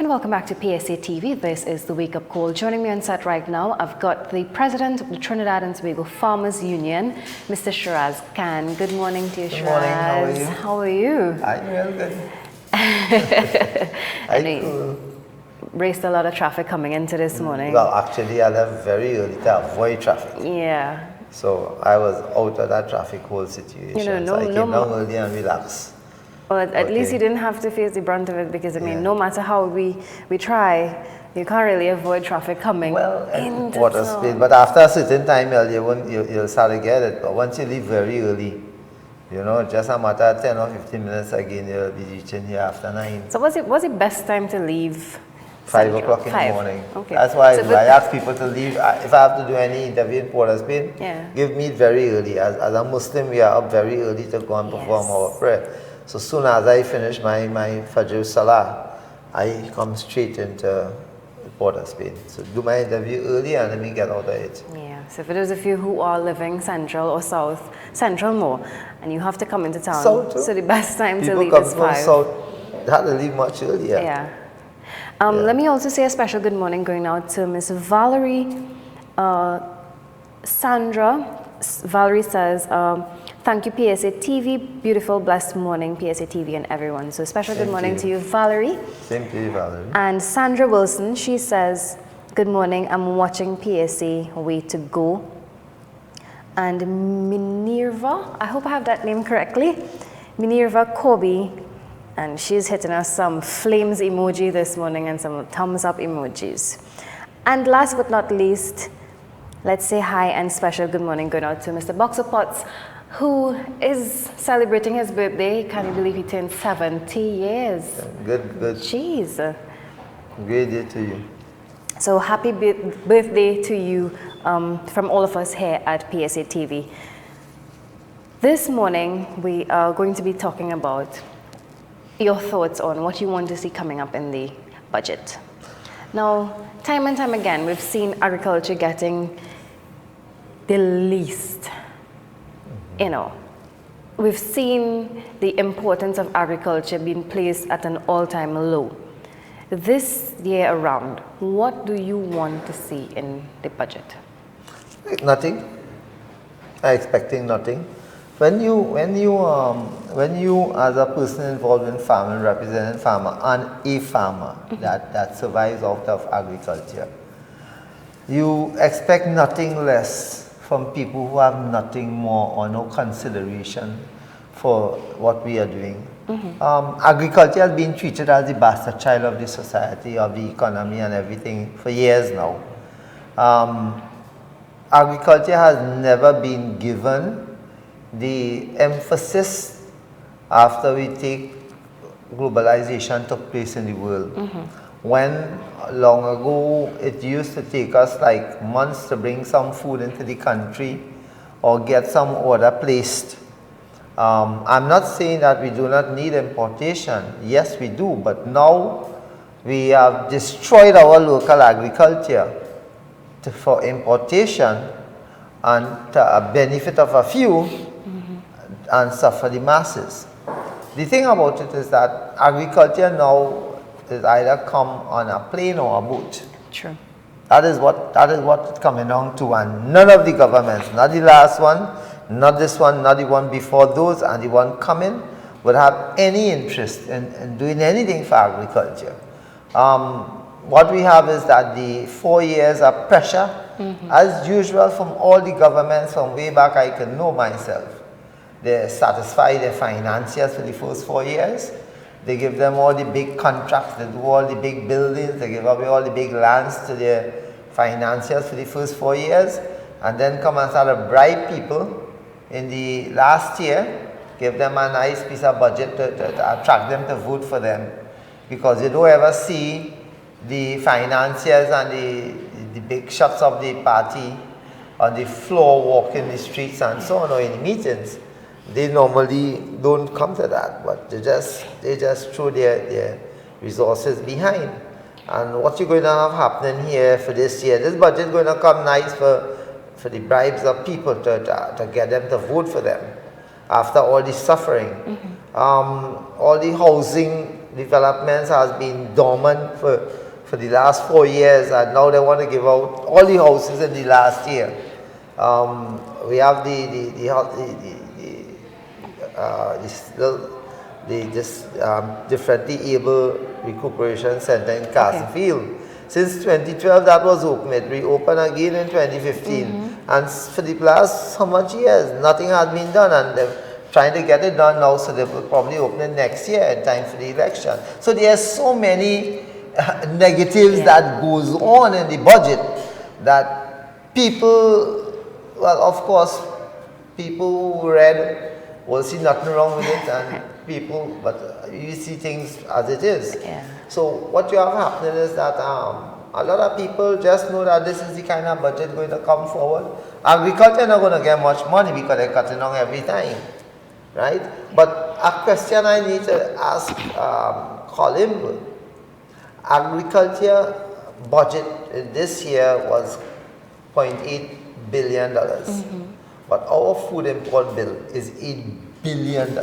And welcome back to PSA TV. This is the Wake Up Call. Joining me on set right now, I've got the president of the Trinidad and Tobago Farmers Union, Mr. Shiraz Khan. Good morning to you, Shiraz. Good morning. How are you? How are you? I'm real good. I know raced a lot of traffic coming into this morning. Well, actually, I left very early to avoid traffic. Yeah. So I was out of that traffic whole situation. You know, so I came down early and relaxed. Well, at least you didn't have to face the brunt of it because, I mean, no matter how we try, you can't really avoid traffic coming in. Water speed. But after a certain time, you'll start to get it. But once you leave very early, you know, just a matter of 10 or 15 minutes again, you'll be reaching here after 9. So what's the best time to leave? 5 o'clock in the morning. Okay. That's why I ask people to leave. If I have to do any interview in Port of Spain, give me it very early. As a Muslim, we are up very early to go and perform our prayer. So soon as I finish my Fajr Salah, I come straight into Port of Spain. So do my interview early and let me get out of it. Yeah, so for those of you who are living central or south, central more, and you have to come into town, so the best time to leave is 5. People come from south, they have to leave much earlier. Yeah. Let me also say a special good morning going out to Miss Valerie Sandra. Valerie says, thank you PSA TV, beautiful blessed morning PSA TV and everyone. So special good morning to you, Valerie. Same to you, Valerie. And Sandra Wilson, she says, good morning, I'm watching PSA Way to Go. And Minerva, I hope I have that name correctly, Minerva Kobe, and she's hitting us some flames emoji this morning and some thumbs up emojis. And last but not least, let's say hi and special good morning going out to Mr. Boxer Potts, who is celebrating his birthday. Can you believe he turned 70 years? Good. Jeez. Great day to you. So happy birthday to you from all of us here at PSA TV. This morning, we are going to be talking about your thoughts on what you want to see coming up in the budget. Now, time and time again, we've seen agriculture getting the least. You know, we've seen the importance of agriculture being placed at an all-time low. This year around, what do you want to see in the budget? Nothing. I'm expecting nothing. When you as a person involved in farming, representing farmer and a farmer that survives out of agriculture, you expect nothing less from people who have nothing more or no consideration for what we are doing. Agriculture has been treated as the bastard child of the society, of the economy and everything for years now. Agriculture has never been given the emphasis after we take globalization took place in the world. When long ago it used to take us like months to bring some food into the country or get some order placed. I'm not saying that we do not need importation. Yes, we do, but now we have destroyed our local agriculture for importation and to a benefit of a few and suffer the masses. The thing about it is that agriculture now is either come on a plane or a boat. True. That is what it's coming down to, and none of the governments, not the last one, not this one, not the one before those, and the one coming, would have any interest in doing anything for agriculture. What we have is that the 4 years of pressure, as usual from all the governments from way back I can know myself. They satisfy their financiers for the first 4 years. They give them all the big contracts, they do all the big buildings, they give away all the big lands to their financiers for the first 4 years, and then come and start to bribe people in the last year, give them a nice piece of budget to attract them to vote for them. Because you don't ever see the financiers and the big shots of the party on the floor, walking the streets and so on, or in the meetings. They normally don't come to that, but they just throw their resources behind. And what you're going to have happening here for this year, this budget is going to come nice for the bribes of people to get them to vote for them after all the suffering. All the housing developments has been dormant for the last 4 years, and now they want to give out all the houses in the last year. We have this differently able recuperation center in Castlefield. Since 2012 that was open. It reopened again in 2015. And for the last how much years, nothing has been done, and they're trying to get it done now, so they will probably open it next year in time for the election. So there's so many negatives that goes on in the budget that people, well, of course, people who read will see nothing wrong with it, and people, but you see things as it is. So what you have happening is that a lot of people just know that this is the kind of budget going to come forward. Agriculture not going to get much money because they're cutting down every time, right? But a question I need to ask Colin, agriculture budget this year was $0.8 billion, but our food import bill is $8 billion.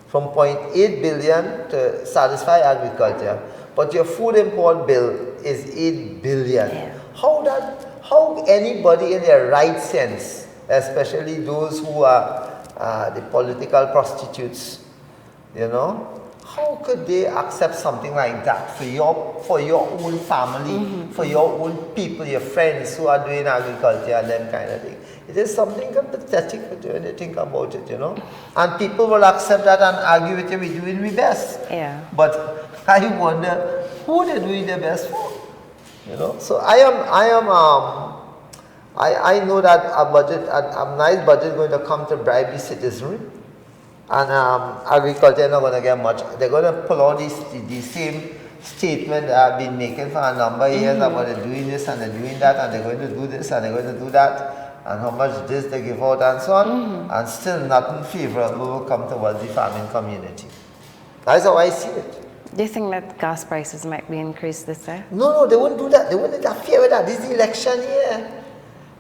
From $0.8 billion to satisfy agriculture, but your food import bill is $8 billion. How anybody in their right sense, especially those who are the political prostitutes, you know, how could they accept something like that for your own family, for your own people, your friends who are doing agriculture and them kind of thing? It is something pathetic when you think about it, you know. And people will accept that and argue with you, we're doing the best. But I wonder who they're doing their best for, you know. So I know that a nice budget is going to come to bribe the citizenry. And agriculture is not going to get much. They're going to pull out the same statement that I've been making for a number of years about they're doing this and they're doing that and they're going to do this and they're going to do that, and how much this they give out and so on, and still nothing favorable will come towards the farming community. That's how I see it. Do you think that gas prices might be increased this year? No, they wouldn't do that. They wouldn't interfere with that. This is the election year.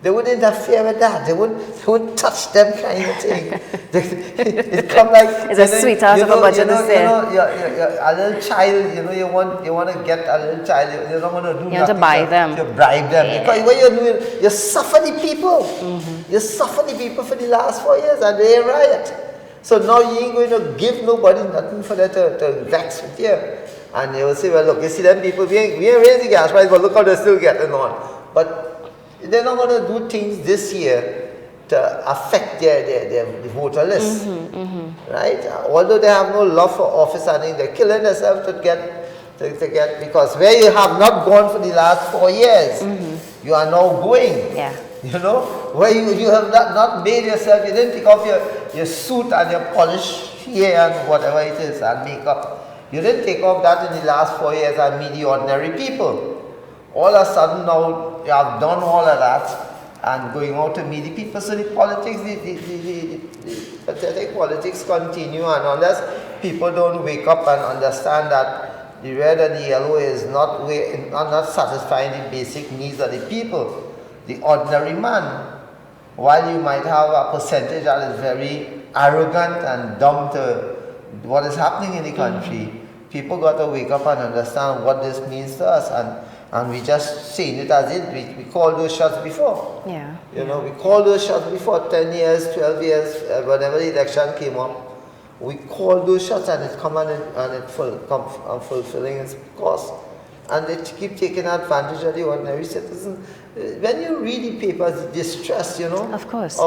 They wouldn't interfere with that. They wouldn't touch them kind of thing. It come like it's a sweetheart of a budget this year. A little child. You want to get a little child. You don't want to do. You want to buy them. You bribe them because what you're doing, you suffer the people. You suffer the people for the last 4 years, and they riot. So now you ain't going to give nobody nothing for them to vex with you. And they will say, well, look, you see them people, we ain't raising gas price, but look how they're still getting on. But they're not going to do things this year to affect their voter list, right? Although they have no love for office, I think they're killing themselves to get, because where you have not gone for the last 4 years, you are now going. You know, where you have not made yourself, you didn't take off your suit and your polish hair and whatever it is and makeup. You didn't take off that in the last 4 years and meet the ordinary people. All of a sudden now you have done all of that and going out to meet the people. So the politics, the pathetic politics continue, and unless people don't wake up and understand that the red and the yellow is not satisfying the basic needs of the people, the ordinary man, while you might have a percentage that is very arrogant and dumb to what is happening in the country, people got to wake up and understand what this means to us, and we just seen it as it. We called those shots before. You know, we called those shots before 10 years, 12 years, whenever the election came up. We called those shots and it come and it fulfilling its course. And they keep taking advantage of the ordinary citizen. When you read the papers, the distress, you know. Of course. I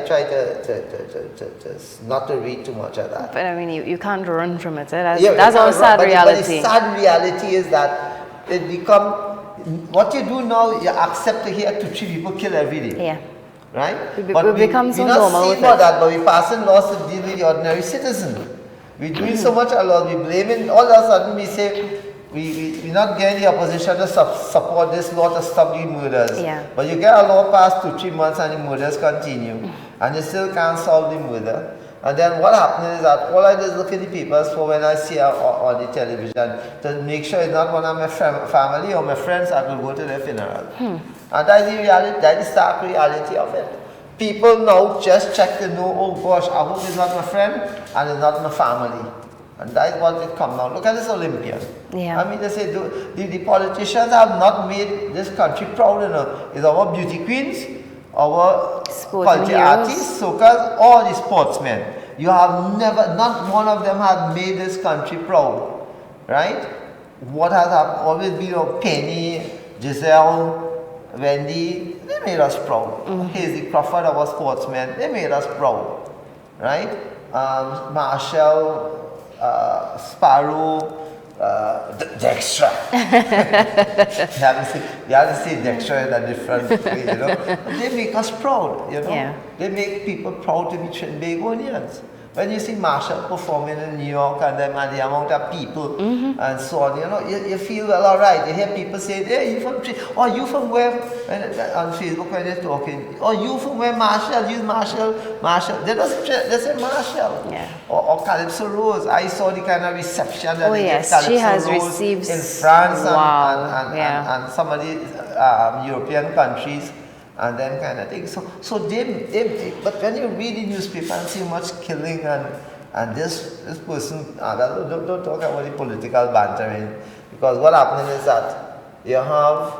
try to not to read too much of that. But I mean, you can't run from it. That's our sad reality. But the sad reality is that it become, what you do now, you accept to hear 2-3 people kill every day. Right? We become so normal with it. That, but we're passing laws to deal with the ordinary citizen. We're doing so much a lot, we're blaming, all of a sudden we say, we're not getting the opposition to support this law to stop the murders. But you get a law passed 2-3 months and the murders continue. And you still can't solve the murder. And then what happens is that all I do is look at the papers for when I see on the television to make sure it's not one of my family or my friends that will go to their funeral. And that's the reality, that's the stark reality of it. People now just check to know, oh gosh, I hope it's not my friend and it's not my family. And that is what it comes down. Look at this Olympian. Yeah. I mean, they say the politicians have not made this country proud enough. It's our beauty queens, our culture artists, soccers, or the sportsmen. You have never, not one of them has made this country proud, right? What has always been of Penny, Giselle, Wendy, they made us proud. Hazy Crawford, our sportsmen, they made us proud, right? Marshall, Sparrow, Dextra. you have to say Dextra in a different way, you know. They make us proud, you know. Yeah. They make people proud to be Trinbagonians. When you see Marshall performing in New York and the amount of people and so on, you know, you feel well, all right. You hear people say, hey, you from Trinidad? Or you from where? On Facebook when they're talking, or you from where? Marshall, you Marshall. They say Marshall. Yeah. Or Calypso Rose. I saw the kind of reception that they yes, get Calypso she has Rose received in France wow. and some of the European countries. And then kind of thing. So they but when you read the newspaper and see much killing and this person, don't talk about the political bantering, because what happening is that you have,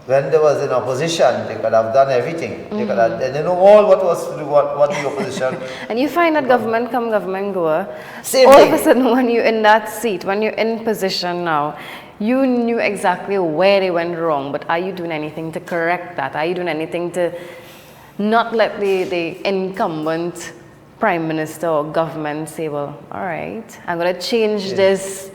when there was an opposition, they could have done everything. They could have, they know all what was to do, what the opposition. And you find that government come, government go. Same all thing. of a sudden when you're in that seat, when you're in position now, you knew exactly where they went wrong, but are you doing anything to correct that? Are you doing anything to not let the incumbent prime minister or government say, well, all right, I'm going to change this?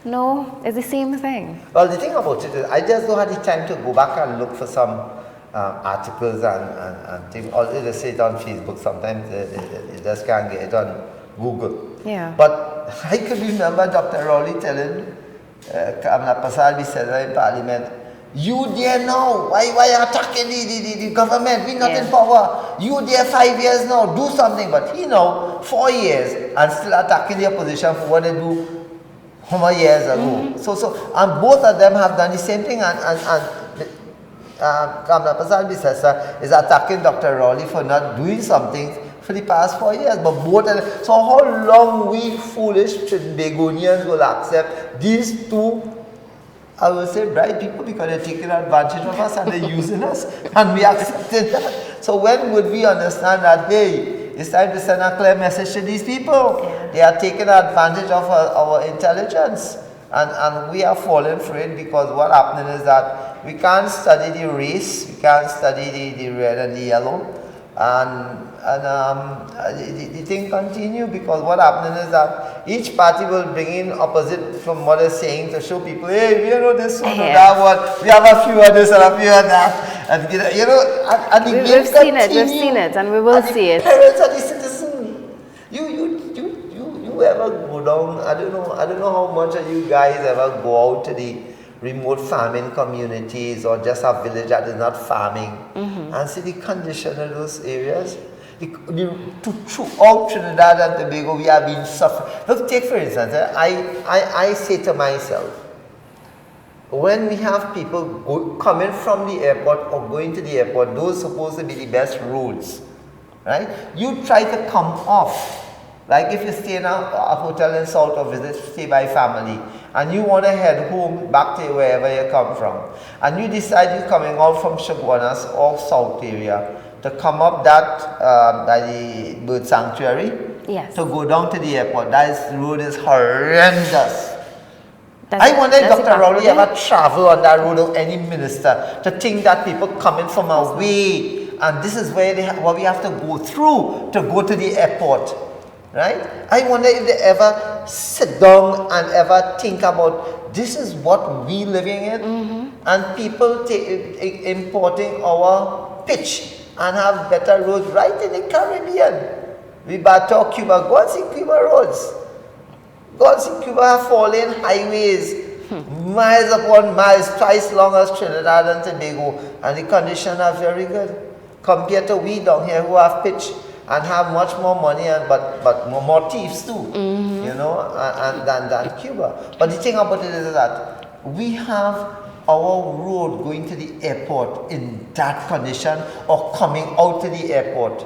No, it's the same thing. Well, the thing about it is, I just don't have the time to go back and look for some articles and things. Although they say it on Facebook, sometimes they just can't get it on Google. Yeah. But I could remember Dr. Rowley telling Kamala Prasad in Parliament, you there now, why are you attacking the government? We're not in power. You there 5 years now, do something. But he now, 4 years, and still attacking the opposition for what they do how many years ago. And both of them have done the same thing, and Kamala Prasad is attacking Dr. Rowley for not doing something for the past 4 years, but both of them. So how long we foolish Trinbagonians will accept these two, I will say, bright people, because they're taking advantage of us and they're using us, and we accepted that. So when would we understand that, hey, it's time to send a clear message to these people? Yeah. They are taking advantage of our intelligence, and we are falling for it, because what happening is that we can't study the race, we can't study the red and the yellow, and the thing continue, because what happening is that each party will bring in opposite from what they're saying to show people, hey, we know this one or that one, we have a few of this and a few of that, and you know, and the we've seen it, and we will see it. Parents are the citizens. You ever go down? I don't know how much of you guys ever go out to the remote farming communities or just a village that is not farming and see the condition of those areas. Throughout Trinidad and Tobago, we have been suffering. Look, take for instance, I say to myself, when we have people coming from the airport or going to the airport, those supposed to be the best roads, right? You try to come off. Like if you stay in a hotel in South or stay by family, and you want to head home back to wherever you come from, and you decide you're coming out from Chaguanas or South area to come up that by the bird sanctuary, yes, to go down to the airport, that road is horrendous. I wonder if Dr. Rowley ever travel on that road, or any minister, to think that people coming from away, and this is where what we have to go through to go to the airport. Right? I wonder if they ever sit down and ever think about, this is what we living in, and people importing our pitch and have better roads right in the Caribbean. We Bato, Cuba, go and see Cuba roads. Go and see Cuba have fallen highways, miles upon miles, twice long as Trinidad and Tobago, and the conditions are very good compared to we down here who have pitch and have much more money, but more thieves too, you know, and than Cuba. But the thing about it is that we have our road going to the airport in that condition or coming out to the airport?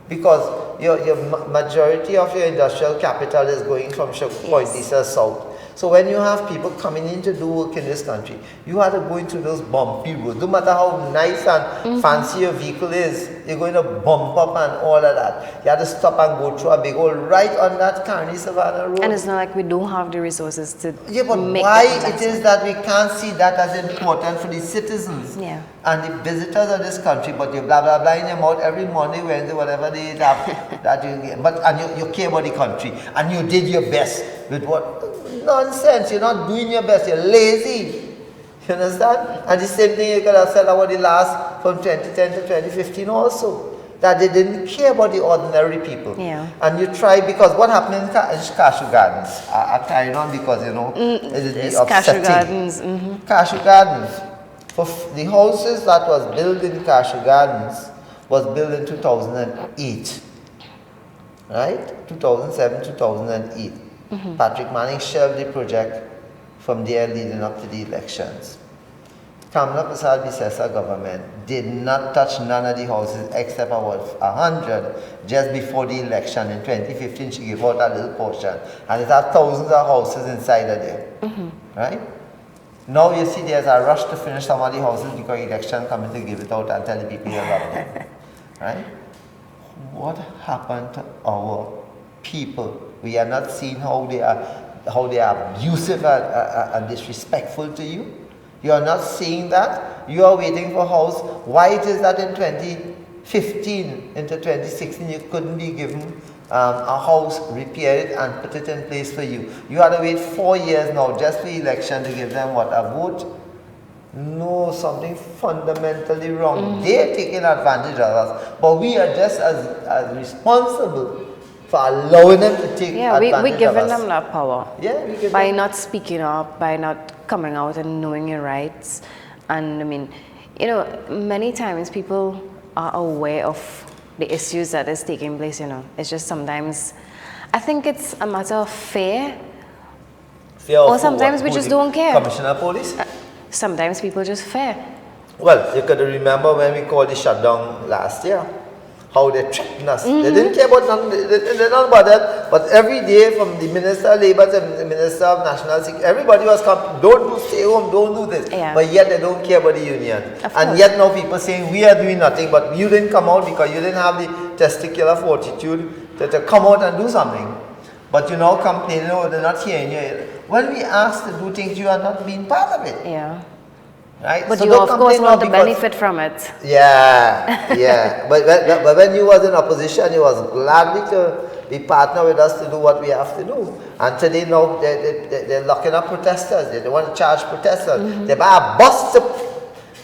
Because your majority of your industrial capital is going from Point Lisa south. So when you have people coming in to do work in this country, you have to go into those bumpy roads. No matter how nice and fancy your vehicle is, you're going to bump up and all of that. You have to stop and go through a big hole right on that Carney Savannah road. And it's not like we don't have the resources to but make why it is that we can't see that as important for the citizens and the visitors of this country, but you blah blah blah in your mouth every Monday, Wednesday, whatever day it have that you get. But and you care about the country and you did your best with what nonsense. You're not doing your best, you're lazy. You understand? And the same thing you could have said about the last from 2010 to 2015 also. That they didn't care about the ordinary people. And you try, because what happened in Kashi Gardens, I carry on because, you know, it's upsetting. Kashi Gardens. Kashi Gardens. For the houses that was built in Kashi Gardens was built in 2008. Right? 2007, 2008. Patrick Manning shelved the project from there leading up to the elections. Kamala Prasad Bisesa government did not touch none of the houses except about 100 just before the election. In 2015 she gave out a little portion and it had thousands of houses inside of there. Right? Now you see there's a rush to finish some of the houses because election coming to give it out and tell the people you love them. Right? What happened to our people? We are not seeing how they are abusive and disrespectful to you. You are not seeing that. You are waiting for a house. Why it is that in 2015 into 2016 you couldn't be given a house, repair it and put it in place for you? You had to wait 4 years now just for election to give them what, a vote? No, something fundamentally wrong. They're taking advantage of us, but we are just as responsible for allowing them to take advantage of us. We're giving them that power. By not speaking up, by not coming out and knowing your rights. And I mean, you know, many times people are aware of the issues that is taking place, you know. It's just sometimes, I think it's a matter of fear. Or sometimes we just don't care. Commissioner of Police? Sometimes people just fear. Well, you could remember when we called the shutdown last year. How they threatened us. They didn't care about nothing, they don't about that. But every day from the Minister of Labour to the Minister of National Security, everybody was coming, don't do, stay home, don't do this. But yet they don't care about the union. And yet now people saying we are doing nothing, but you didn't come out because you didn't have the testicular fortitude to come out and do something. But you now complaining, oh, they're not hearing you. When we ask to do things, you are not being part of it. Right? But so you of course want to benefit from it. But when you was in opposition, you was gladly to be partner with us to do what we have to do. And today now they're locking up protesters. They want to charge protesters. They buy a bus to lock up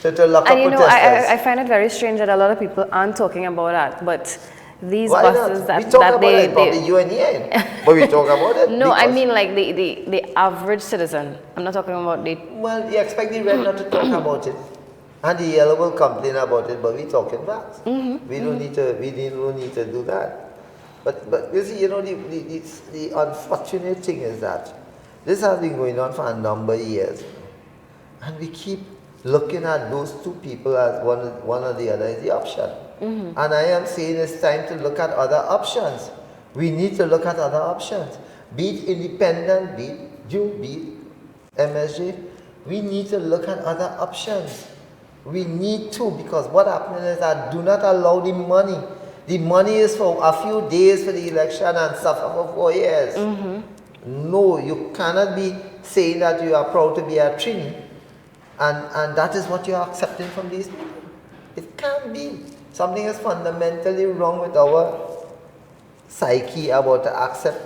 protesters. And you know, I find it very strange that a lot of people aren't talking about that. But these buses that probably you and Ian, but we talk about it. No, I mean like the average citizen. I'm not talking about the. Well, you expect the red not to talk about it, and the yellow will complain about it, but we talking back. We don't need to. We don't need to do that. But you see, you know, the unfortunate thing is that this has been going on for a number of years, and we keep looking at those two people as one or the other is the option. And I am saying it's time to look at other options. We need to look at other options. Be it independent, be it you, be it MSJ. We need to look at other options. We need to, because what happens is that do not allow the money. The money is for a few days for the election and suffer for 4 years. No, you cannot be saying that you are proud to be a Trini and that is what you are accepting from these people. It can't be. Something is fundamentally wrong with our psyche about to accept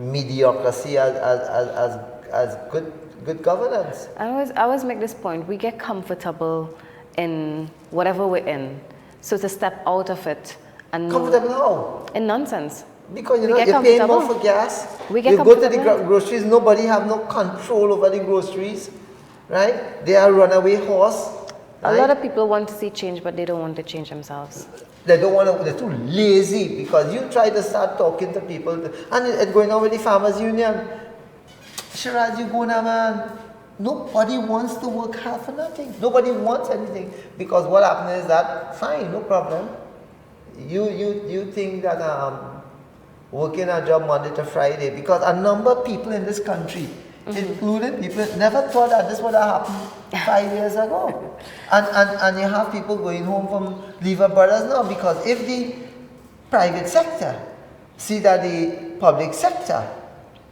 mediocrity as good governance. I always make this point. We get comfortable in whatever we're in. So to step out of it and comfortable how? In nonsense. Because you know you're paying more for gas. You go to the groceries, nobody have no control over the groceries, right? They are runaway horse. A lot of people want to see change, but they don't want to change themselves. They don't want to, they're too lazy, because you try to start talking to people, and it's going on with the Farmers Union. Shiraz, you go now, man. nobody wants to work hard for nothing. Nobody wants anything, because what happens is that, fine, no problem. You think that working a job Monday to Friday, because a number of people in this country, including people, never thought that this would have happened 5 years ago. And you have people going home from Lever Brothers now, because if the private sector see that the public sector,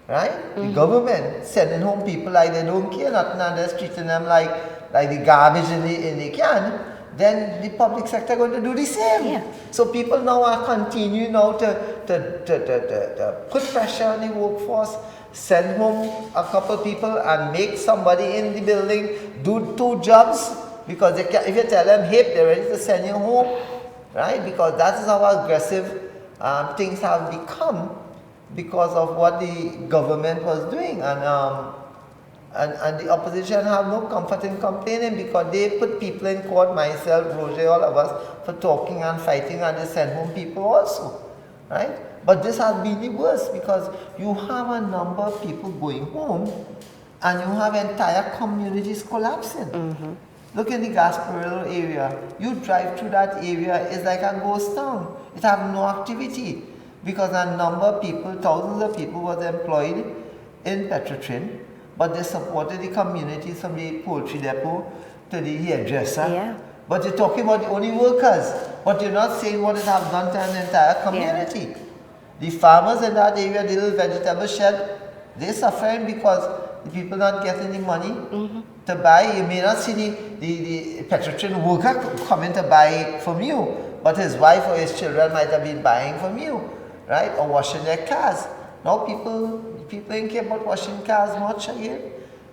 right, the government sending home people like they don't care nothing and they're treating them like the garbage in the can, then the public sector going to do the same. Yeah. So people now are continuing now to put pressure on the workforce, send home a couple people and make somebody in the building do 2 jobs, because they can, if you tell them, hey, they're ready to send you home, right? Because that is how aggressive things have become because of what the government was doing. And the opposition have no comfort in complaining, because they put people in court, myself, Roger, all of us, for talking and fighting, and they send home people also, right? But this has been the worst, because you have a number of people going home and you have entire communities collapsing. Look in the Gasparilla area. You drive through that area, it's like a ghost town. It have no activity, because a number of people, thousands of people was employed in Petrotrin, but they supported the communities from the poultry depot to the hairdresser. Yeah. But you're talking about the only workers, but you're not saying what it have done to an entire community. Yeah. The farmers in that area, the little vegetable shed, they're suffering because the people not getting the money to buy. You may not see the Petrotrin worker coming to buy from you, but his wife or his children might have been buying from you, right? Or washing their cars. Now people ain't care about washing cars much again,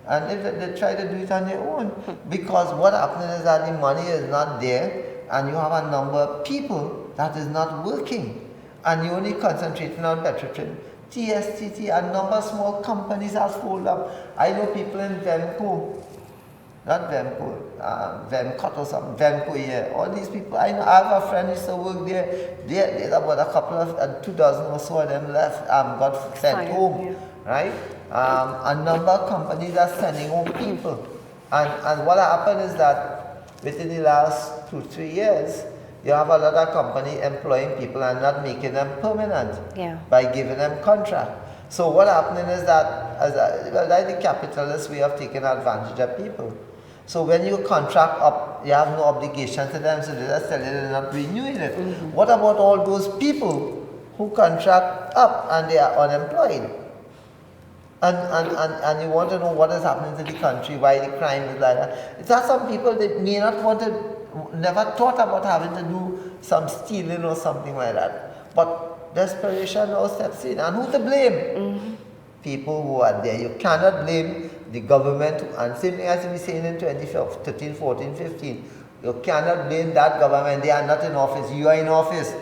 and if they try to do it on their own, because what happens is that the money is not there, and you have a number of people that is not working, and you only concentrating on Petrotrin. TSTT, a number of small companies have folded up. I know people in Vemco, not Vemco, Vemcot or something, Vemco, yeah. All these people, I have a friend who used to work there. There's about a couple of, 2 dozen or so of them left, got sent home, right? A number of companies are sending home people. And what happened is that within the last 2-3 years, you have a lot of companies employing people and not making them permanent by giving them contract. So what happening is that, that's the capitalist way of taking advantage of people. So when you contract up, you have no obligation to them, so they just tell you they're not renewing it. What about all those people who contract up and they are unemployed? And you want to know what is happening to the country, why the crime is like that. It's that some people that may not want to, never thought about having to do some stealing or something like that. But desperation now steps in. And who to blame? People who are there. You cannot blame the government. And same thing as we saying in 2013, 14, 15. You cannot blame that government. They are not in office. You are in office.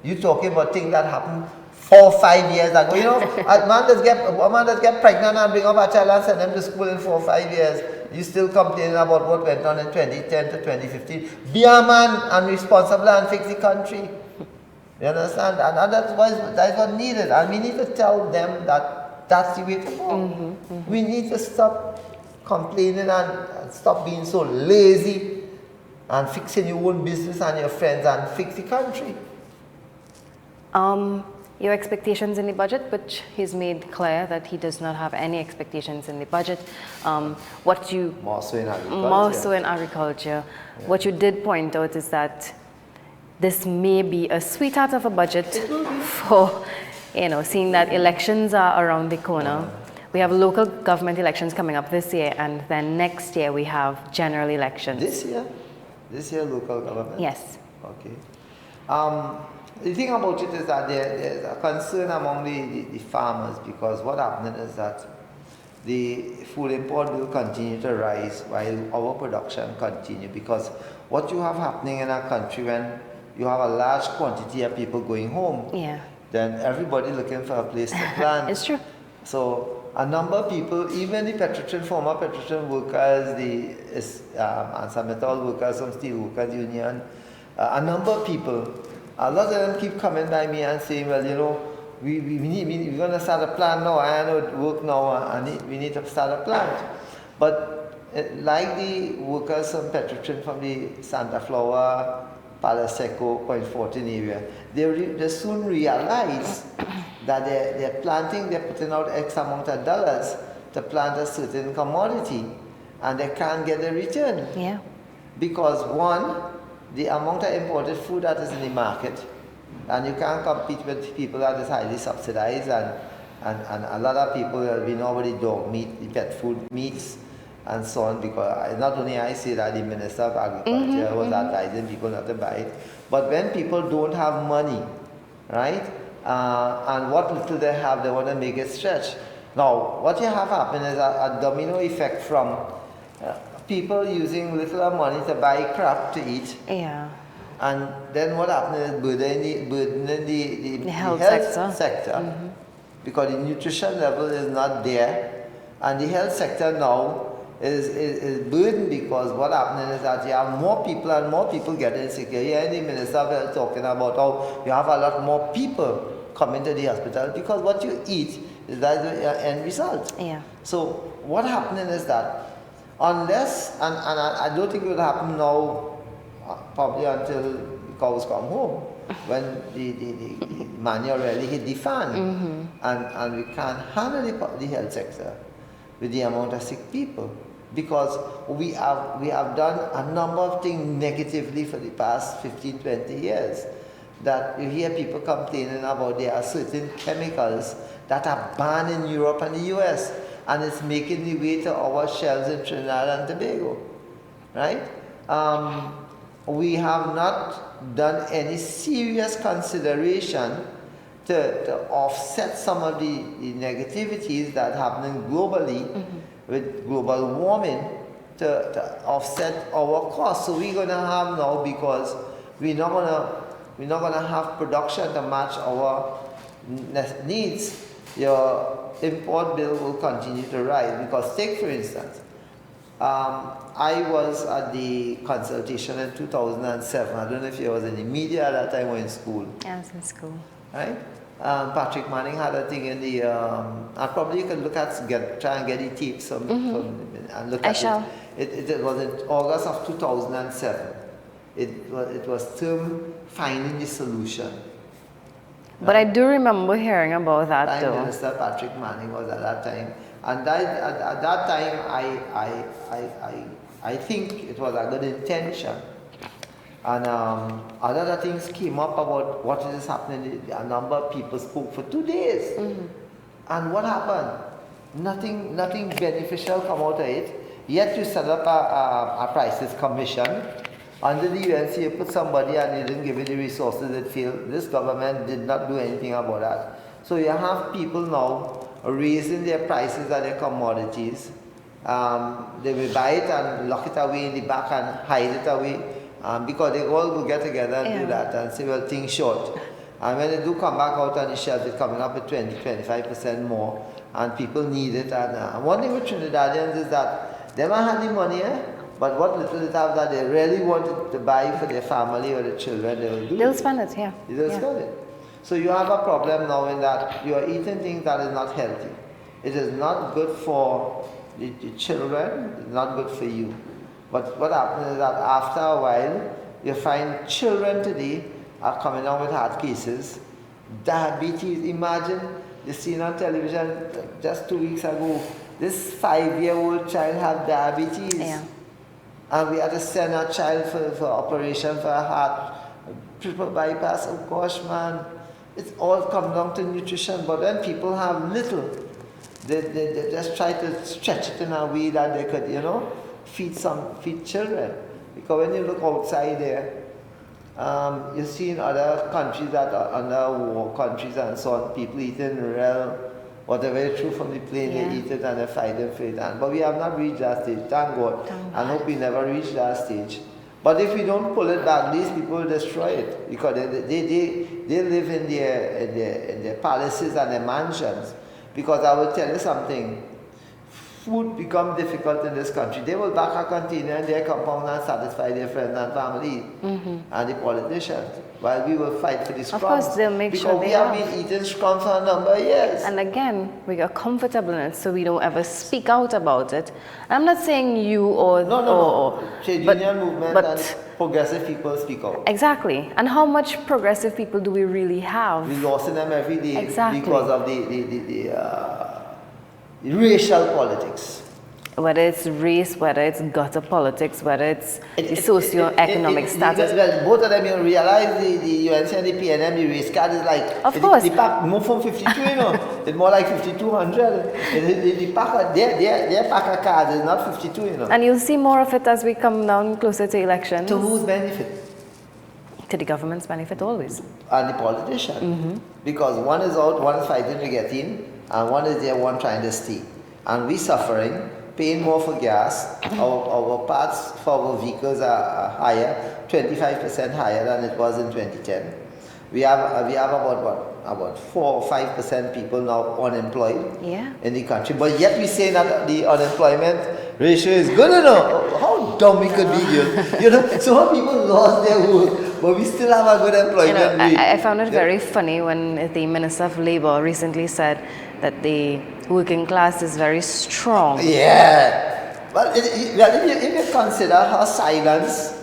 You're talking about things that happened 4 or 5 years ago. You know, a man that get pregnant and bring up a child and send them to school in 4 or 5 years. You still complaining about what went on in 2010 to 2015. Be a man and responsible and fix the country. You understand? And that's what needed. And we need to tell them that that's the way to go. We need to stop complaining and stop being so lazy and fixing your own business and your friends and fix the country. Your expectations in the budget, which he's made clear that he does not have any expectations in the budget. More so in agriculture. More so in agriculture. Yeah. What you did point out is that this may be a sweetheart of a budget for, seeing that elections are around the corner. We have local government elections coming up this year, and then next year we have general elections. This year? This year local government? Yes. Okay. The thing about it is that there's a concern among the farmers, because what happened is that the food import will continue to rise while our production continue, because what you have happening in our country, when you have a large quantity of people going home, then everybody looking for a place to plant. It's true. So a number of people, even the former Petrotrin workers, and some metal workers, some steel workers union, a number of people, a lot of them keep coming by me and saying, well, we're going to start a plant now, I know it work now, and we need to start a plant. But like the workers from Retrenchment from the Santa Flora, Palo Seco, Point 14 area, they soon realize that they're planting, they're putting out X amount of dollars to plant a certain commodity, and they can't get a return. Yeah. Because one, the amount of imported food that is in the market, and you can't compete with people that is highly subsidized, and a lot of people have been over the dog meat, the pet food meats, and so on, because not only I say that the Minister of Agriculture was advising people not to buy it, but when people don't have money, right, and what little they have, they want to make it stretch. Now, what you have happen is a domino effect from people using little money to buy crap to eat. Yeah. And then what happens is burdening the health sector because the nutrition level is not there, and the health sector now is burdened because what happens is that you have more people and more people getting sick. Here the Minister of Health talking about how you have a lot more people coming to the hospital because what you eat is that the end result. Yeah. So what happening is that unless, and I don't think it will happen now, probably until the cows come home, when the manual really hit the fan, and we can't handle the health sector with the amount of sick people, because we have done a number of things negatively for the past 15, 20 years, that you hear people complaining about there are certain chemicals that are banned in Europe and the US, and it's making the way to our shelves in Trinidad and Tobago, right? We have not done any serious consideration to offset some of the negativities that are happening globally with global warming, to offset our costs. So we're gonna have now, because we're not gonna have production to match our needs, your import bill will continue to rise. Because take for instance, I was at the consultation in 2007. I don't know if you was in the media at that time or in school. I was in school. Right? Patrick Manning had a thing in the, and probably you can look at, try and get the tapes and look at it. It was in August of 2007. It was termed Finding the Solution. But I do remember hearing about that Prime though. Minister Patrick Manning was at that time. And at that time, I think it was a good intention. And other things came up about what is happening. A number of people spoke for 2 days. And what happened? Nothing beneficial come out of it. Yet you set up a prices commission. Under the UNC, you put somebody and they didn't give you the resources that failed. This government did not do anything about that. So you have people now raising their prices of their commodities. They will buy it and lock it away in the back and hide it away, because they all will get together and do that and say, well, things short. And when they do come back out on the shelf, it's coming up with 20-25% more, and people need it. And one thing with Trinidadians is that they might have the money, but what little they have that they really wanted to buy for their family or their children, they will do They'll spend it, yeah. They'll spend it. So you have a problem now in that you are eating things that is not healthy. It is not good for the children, it's not good for you. But what happens is that after a while, you find children today are coming down with heart cases, diabetes. Imagine, you seen on television just 2 weeks ago, this 5-year-old child had diabetes. Yeah. And we had to send our child for operation for a heart, triple bypass. Oh gosh, man. It's all come down to nutrition. But when people have little, they just try to stretch it in a way that they could, feed children. Because when you look outside there, you see in other countries that are under war countries and so on, people eating real, whatever is true from the plane, they eat it and they fight for it. But we have not reached that stage, thank God. I hope we never reach that stage. But if we don't pull it back, these people will destroy it, because they live in their palaces and their mansions. Because I will tell you something, food become difficult in this country, they will back a container in their compound and satisfy their friends and family and the politicians, while we will fight for the scrums. Of course, they'll make because sure they we have have. been eating scrums for a number of years. And again, we are comfortable in it, so we don't ever speak out about it. I'm not saying you or No. Trade union movement but and progressive people speak out. exactly. And how much progressive people do we really have? We lost in them every day Exactly. because of the racial politics. Whether it's race, whether it's gutter politics, whether it's the socio-economic status. Well, both of them, you realize the UNC and the PNM, the race card is like, Of course. The pack more from 52, you know, it's more like 5,200. The pack, their pack of cards is not 52, you know. And you'll see more of it as we come down closer to elections. To whose benefit? To the government's benefit always. And the politician. Because one is out, one is fighting to get in, and one is there, one trying to stay. And we suffering, paying more for gas. Our parts for our vehicles are higher, 25% higher than it was in 2010. We have about 4 or 5% people now unemployed in the country. But yet we say that the unemployment ratio is good enough. How dumb we could be, you know. So people lost their work, but we still have a good employment rate. I found it very funny when the Minister of Labour recently said that the working class is very strong. Yeah. But if you consider her silence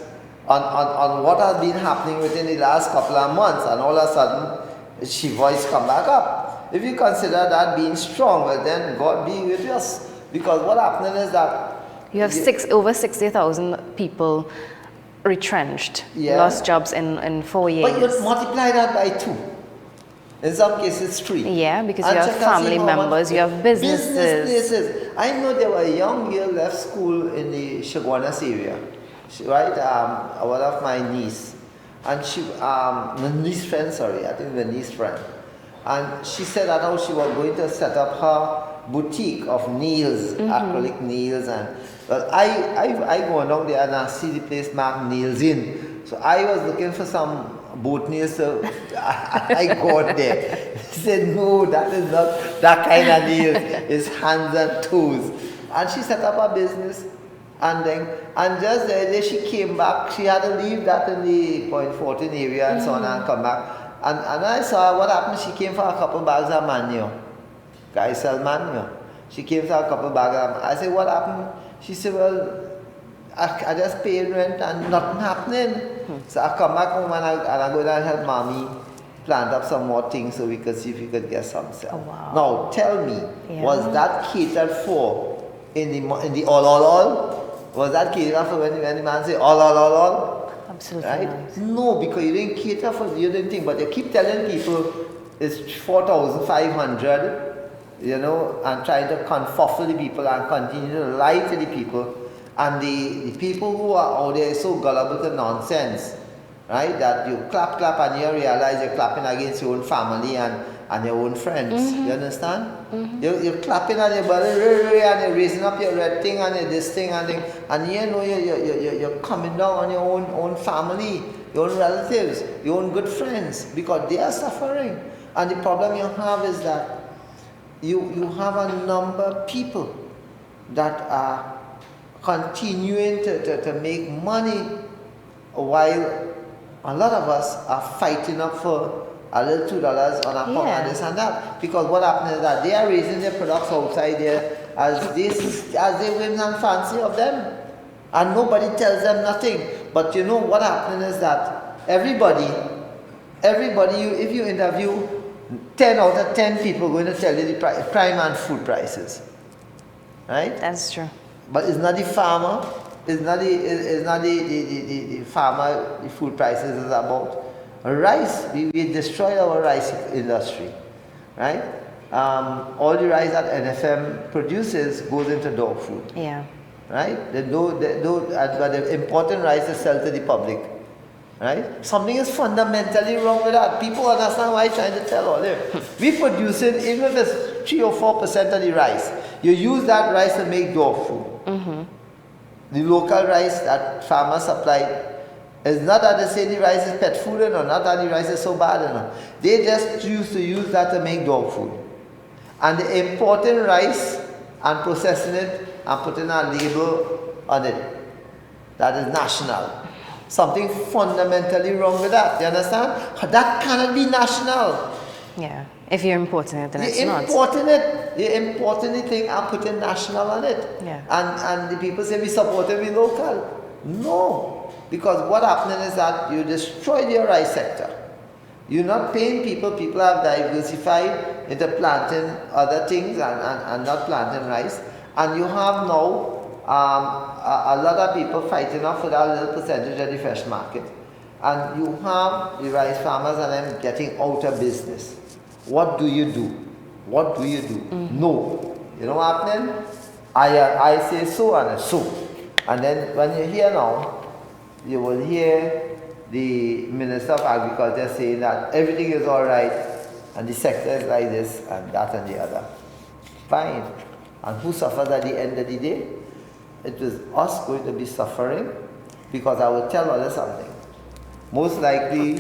on what has been happening within the last couple of months, and all of a sudden she voice come back up. If you consider that being strong, well then God be with us. Because what happening is that you have over 60,000 people retrenched, lost jobs in 4 years. But you multiply that by 2. In some cases 3. Yeah, because you have family members, you have businesses. Business places. I know there were a young girl left school in the Chaguanas area. One of my niece. And she, my niece friend, I think the niece friend. And she said that how she was going to set up her boutique of nails, acrylic nails. And well, I go down there and I see the place marked nails in. So I was looking for some boat nails, so I got there. She said, no, that is not that kind of nails. It's hands and toes. And she set up a business. And just the day she came back, she had to leave that in the Point 14 area and so on and come back. And I saw what happened. She came for a couple bags of manure. Guy sell manure. She came for a couple bags of manure. I said, what happened? She said, well, I just paid rent and nothing happening. So I come back home and I go down and help mommy plant up some more things so we could see if we could get some sell. Oh, wow. Now tell me, was that catered for in the all? Was that catered for when the man say all? Absolutely right? not. No, because you didn't cater for you didn't think, but you keep telling people it's 4,500, you know, and trying to confuffle the people and continue to lie to the people. And the people who are out there are so gullible to nonsense, right? That you clap and you realize you're clapping against your own family and your own friends. You understand? You're clapping on your belly and you're raising up your red thing and your this thing and you know you're coming down on your own family, your own relatives, your own good friends, because they are suffering. And the problem you have is that you have a number of people that are continuing to make money while a lot of us are fighting up for a little $2 on a pound and this and that. Because what happens is that they are raising their products outside there as they whim and fancy of them. And nobody tells them nothing. But you know what happens is that everybody, if you interview 10 out of 10 people going to tell you the prime and food prices. Right? That's true. But it's not the farmer, it's not the farmer, the food prices is about. Rice, we destroy our rice industry, right? All the rice that NFM produces goes into dog food. Yeah. Right? But the important rice is sold to the public. Right? Something is fundamentally wrong with that. People understand why I'm trying to tell all them. We produce it, even if it's 3 or 4% of the rice. You use that rice to make dog food. The local rice that farmers supply is not that they say the rice is pet food or not that the rice is so bad enough. They just choose to use that to make dog food. And the important rice and processing it and putting a label on it that is national. Something fundamentally wrong with that. You understand? That cannot be national. Yeah. If you're importing it, then it's not. You're importing the thing and putting national on it. Yeah. And the people say we support it, we local. No. Because what happening is that you destroy your rice sector. You're not paying people. People have diversified into planting other things and not planting rice. And you have now a lot of people fighting off for that little percentage of the fresh market. And you have the rice farmers and them getting out of business. What do you do? What do you do? No. You know what happening? I say so and it's so. And then when you hear now, you will hear the Minister of Agriculture saying that everything is all right and the sector is like this and that and the other. Fine. And who suffers at the end of the day? It was us going to be suffering, because I will tell others something. Most likely,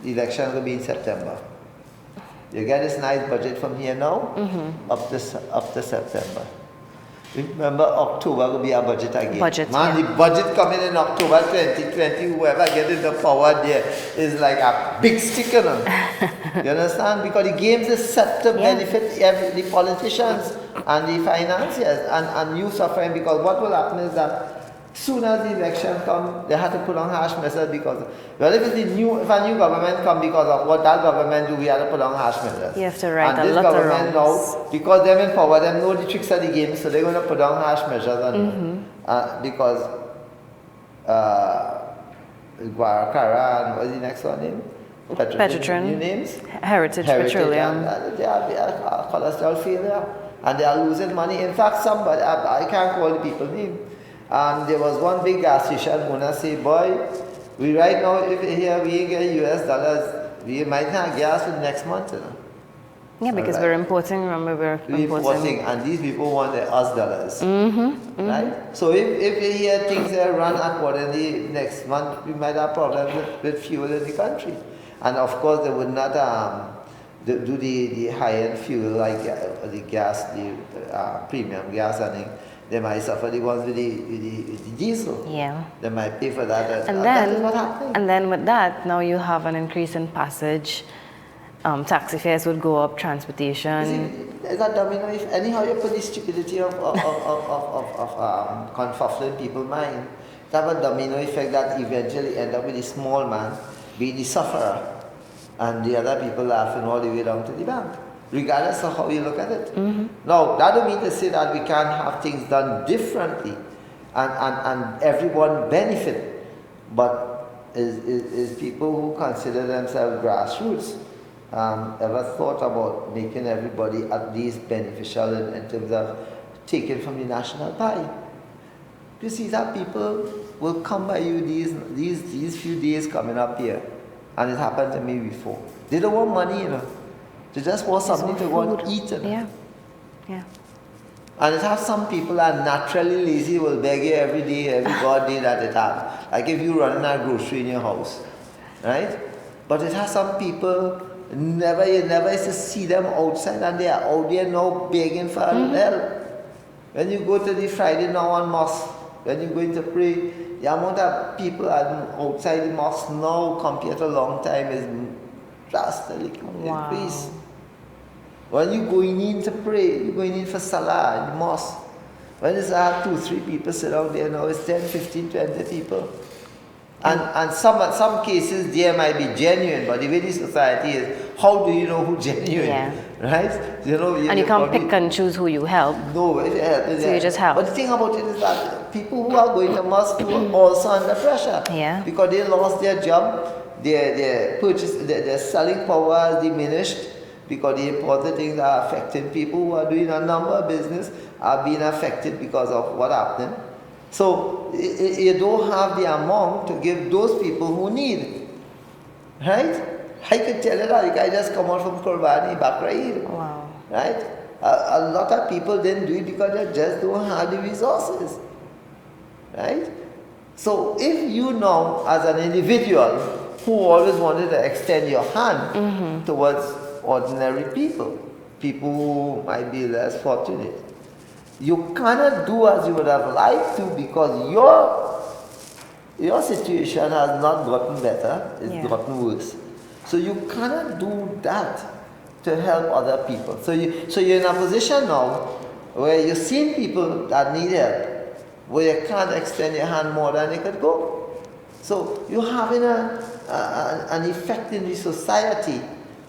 the election will be in September. You get this nice budget from here now, up to September. Remember, October will be our budget again. The budget coming in October 2020, whoever gets into power there is like a big sticker. You understand? Because the games is set to benefit the politicians and the financiers, and you suffering, because what will happen is that soon as the election comes, they have to put on harsh measures because, well, if a new government come because of what that government do, we have to put on harsh measures. You have to write and a lot of wrongs. And this government now, because they're in power, they know the tricks of the game, so they're going to put on harsh measures on them. Because Guarakara and what's the next one name? Petrotrin. New names? Heritage Petroleum. They are cholesterol failure. And they are losing money. In fact, somebody, I can't call the people's name. And there was one big gas station owner say, boy, we right now, if here we ain't get US dollars, we might have gas for the next month. You know? Yeah, because we're importing, remember, we're importing. And these people want their US dollars. Right? So if you hear things run accordingly next month, we might have problems with fuel in the country. And of course, they would not do the high-end fuel like the gas, the premium gas, and they might suffer the ones with the diesel. Yeah. They might pay for that. And then with that, now you have an increase in passage. Taxi fares would go up, transportation. Is that domino effect? Anyhow, you put the stupidity of confuffling people's mind. That have a domino effect that eventually end up with the small man being the sufferer, and the other people laughing all the way down to the bank, regardless of how you look at it. Now, that don't mean to say that we can't have things done differently and everyone benefit, but is people who consider themselves grassroots ever thought about making everybody at least beneficial in terms of taking from the national pie? You see that people will come by you these few days coming up here, and it happened to me before. They don't want money, you know. They just want something to go and eat. You know? Yeah. And it has some people are naturally lazy, will beg you every God day that it has. Like if you run a grocery in your house, right? But it has some people, you never used to see them outside, and they are out there now begging for help. When you go to the Friday now on mosque, when you're going to pray, the amount of people outside the mosque now compared to a long time is drastically increased. When you're going in to pray, you're going in for salah in the mosque. When it's 2-3 people sit down there now, it's 10, 15, 20 people. And some cases there might be genuine, but the way the society is, how do you know who's genuine? Yeah. Right? And you can't pick and choose who you help. No, if you help, so you just help. But the thing about it is that people who are going to mosque are also under pressure. Yeah. Because they lost their job, their selling power is diminished, because the important things are affecting people who are doing a number of business are being affected because of what happened. So you don't have the amount to give those people who need, right? I could tell you that the guy just come out from Qurbani, Bakraid. Wow. Right? A lot of people didn't do it because they just don't have the resources. Right? So if you know as an individual who always wanted to extend your hand towards ordinary people who might be less fortunate, You cannot do as you would have liked to because your situation has not gotten better, it's gotten worse. So you cannot do that to help other people. So you're in a position now where you're seeing people that need help, where you can't extend your hand more than you could go. So you're having an effect in the society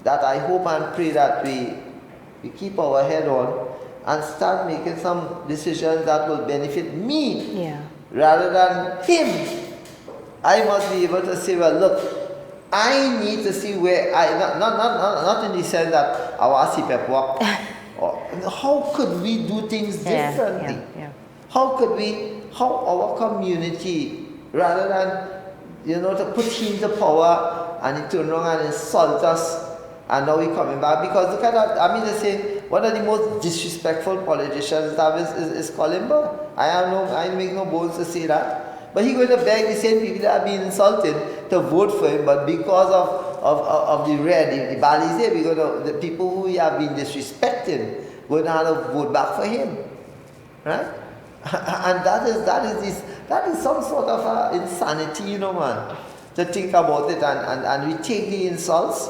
that I hope and pray that we keep our head on and start making some decisions that will benefit me rather than him. I must be able to say, well, look, I need to see where not in the sense that I want to see people walk. How could we do things differently? How our community, rather than, to put him to power and he turn around and insult us, and now we're coming back. Because look at that, I mean to say, one of the most disrespectful politicians that is Colimba. I make no bones to say that. But he's going to beg the same people that have been insulted to vote for him, but because of the red, the bodies there, because the people who have been disrespected, going to have to vote back for him. Right? And that is some sort of insanity, man, to think about it, and we take the insults,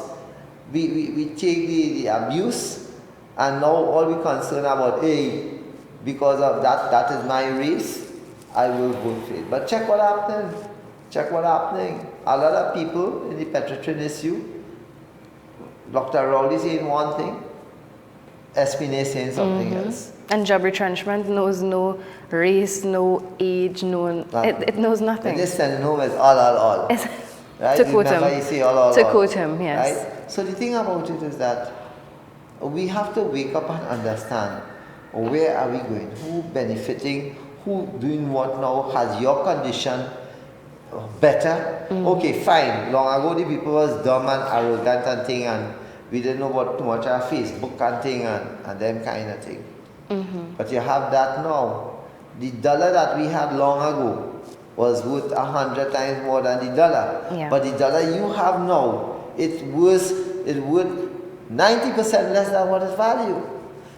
we take the abuse, and now all we're concerned about, hey, because of that is my race, I will vote for it. But check what happened. A lot of people in the Plantation issue, Dr. Rowley saying one thing, Espinay saying something else. And job retrenchment knows no race, no age, it knows nothing. They just send home as all. Right? To quote him. He say all. To quote him, yes. Right? So the thing about it is that we have to wake up and understand where are we going, who benefiting, who doing what now, has your condition better? Okay, fine. Long ago the people was dumb and arrogant and thing, and we didn't know what too much of Facebook and thing and them kind of thing. But you have that now. The dollar that we had long ago was worth 100 times more than the dollar. Yeah. But the dollar you have now, it's worth 90% less than what it's value.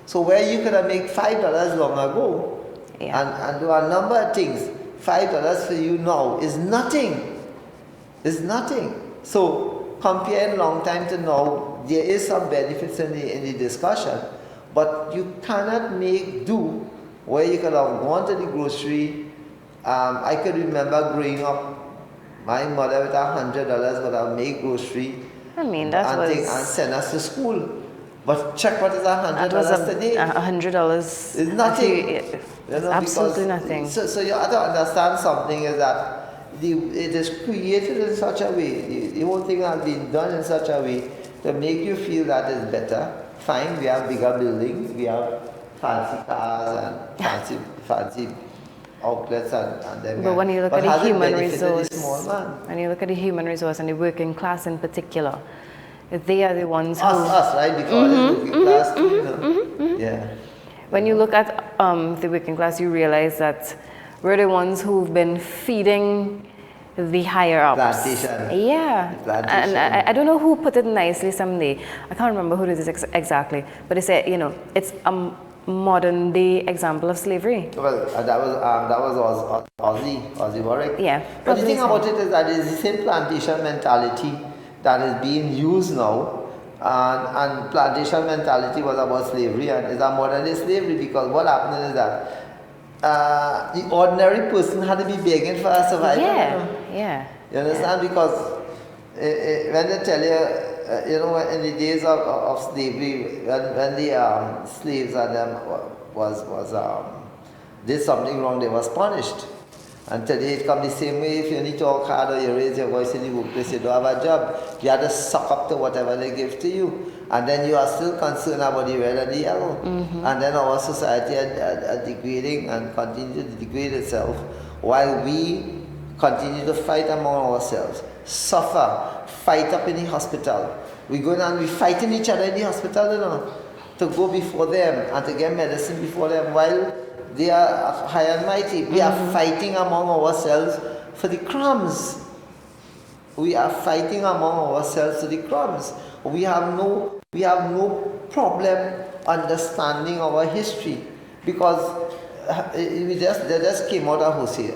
So where you could have made $5 long ago, and do a number of things, $5 for you now is nothing. It's nothing. So comparing long time to now, there is some benefits in the discussion, but you cannot make do where you could have gone to the grocery. I could remember growing up, my mother with $100 would have made grocery and send us to school. But check what is $100 today. $100 is nothing. Absolutely nothing. So you have to understand something is that it is created in such a way, the whole thing has been done in such a way to make you feel that it's better. Fine, we have bigger buildings, we have fancy cars and fancy outlets and them. But when you look at the human resource, when you look at the human resource and the working class in particular, they are the ones who... Us, right? Because it's working class too, Yeah. When you look at the working class, you realize that we're the ones who've been feeding the higher ups. Plantation. Yeah. Plantation. And I don't know who put it nicely someday. I can't remember who did this exactly. But they said, it's a modern day example of slavery. Well, that was Ozzy Warwick. Yeah. But the thing about it is that it's the same plantation mentality that is being used now. And plantation mentality was about slavery, and it's a modern day slavery, because what happened is that the ordinary person had to be begging for a survival. Yeah. You understand? Because when they tell you, in the days of slavery, when the slaves and them did something wrong, they was punished. And today it comes the same way. If you only talk hard or you raise your voice in the workplace, you don't have a job. You have to suck up to whatever they give to you. And then you are still concerned about the red and the yellow. And then our society are degrading and continue to degrade itself while we continue to fight among ourselves, suffer, fight up in the hospital. We go down, we fighting each other in the hospital, to go before them and to get medicine before them while they are high and mighty. We are fighting among ourselves for the crumbs. We are fighting among ourselves for the crumbs. We have no problem understanding our history. because they just came out of Jose.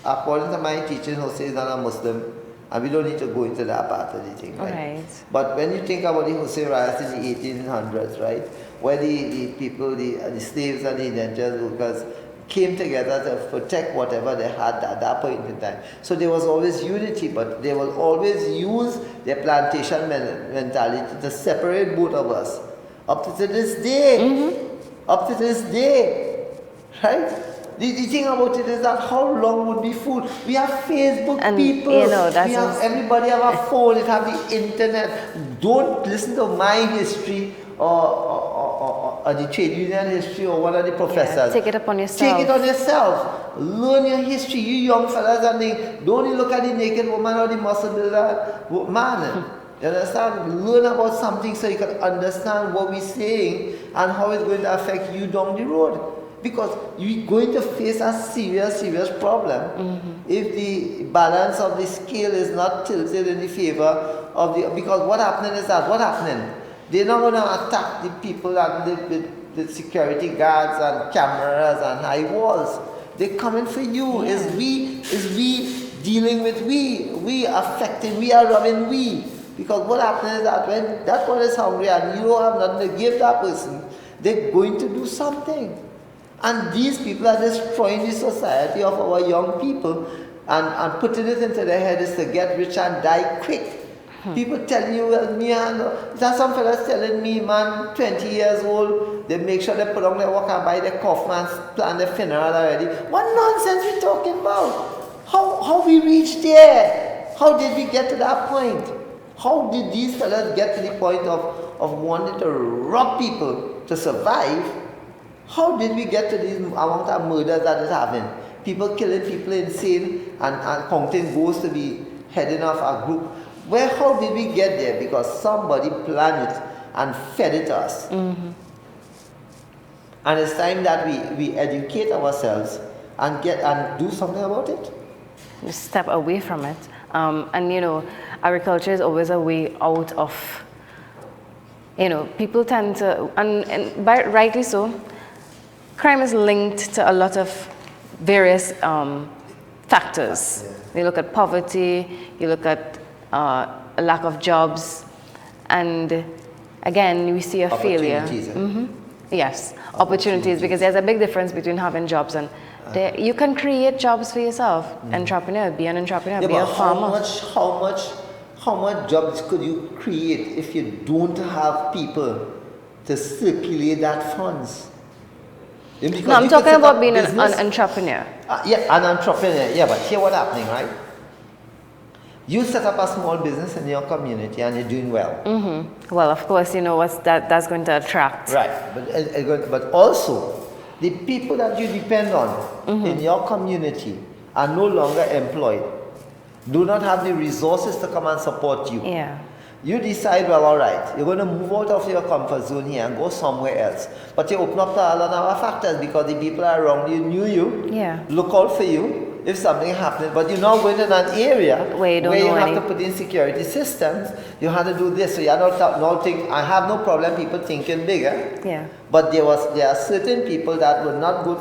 According to my teaching, Jose is not a Muslim, and we don't need to go into that part of the thing, right? But when you think about the Jose riots in the 1800s, right, where the people, the slaves and the indentured workers came together to protect whatever they had at that point in time. So there was always unity, but they will always use their plantation mentality to separate both of us. Up to this day. Up to this day. Right? The thing about it is that how long would be food? We have Facebook and, people. You know, that's everybody have a phone, they have the internet. Don't listen to my history or the trade union history or one of the professors. Yeah, take it upon yourself. Take it on yourself. Learn your history. You young fellas, and don't only look at the naked woman or the muscle builder man. You understand? Learn about something so you can understand what we're saying and how it's going to affect you down the road. Because you're going to face a serious, serious problem if the balance of the scale is not tilted in the favor of the... Because what happening is that, they're not going to attack the people that live with the security guards and cameras and high walls. They're coming for you. Yeah. Is we dealing with we affecting, we are rubbing we. Because what happens is that when that one is hungry and you don't have nothing to give that person, they're going to do something. And these people are destroying the society of our young people and putting it into their head is to get rich and die quick. People telling you, well, there's some fellas telling me, man, 20 years old, they make sure they put on their work and buy their coffin and plan their funeral already. What nonsense we talking about? How we reached there? How did we get to that point? How did these fellas get to the point of wanting to rob people to survive? How did we get to this amount of murders that is happening? People killing people insane and counting ghosts to be heading off a group. How did we get there? Because somebody planned it and fed it to us. And it's time that we educate ourselves and do something about it. Just step away from it. And you know, agriculture is always a way out of, you know, people tend to, and rightly so, crime is linked to a lot of various factors. You look at poverty, you look at a lack of jobs, and again, we see a failure. Yes, opportunities, because there's a big difference between having jobs and you can create jobs for yourself. Entrepreneur, be an entrepreneur, be a farmer. How much jobs could you create if you don't have people to circulate that funds? No, I'm talking about being an entrepreneur. Yeah, an entrepreneur. Yeah, but here what's happening, right? You set up a small business in your community and you're doing well. Well, of course, you know that's going to attract. Right, but also the people that you depend on in your community are no longer employed. Do not have the resources to come and support you. Yeah. You decide, well, all right, you're going to move out of your comfort zone here and go somewhere else. But you open up to a lot of other factors because the people around you knew you, look out for you if something happens. But you're now going in an area where you have to put in security systems. You have to do this. So you don't think, I have no problem people thinking bigger. Yeah. But there are certain people that will not go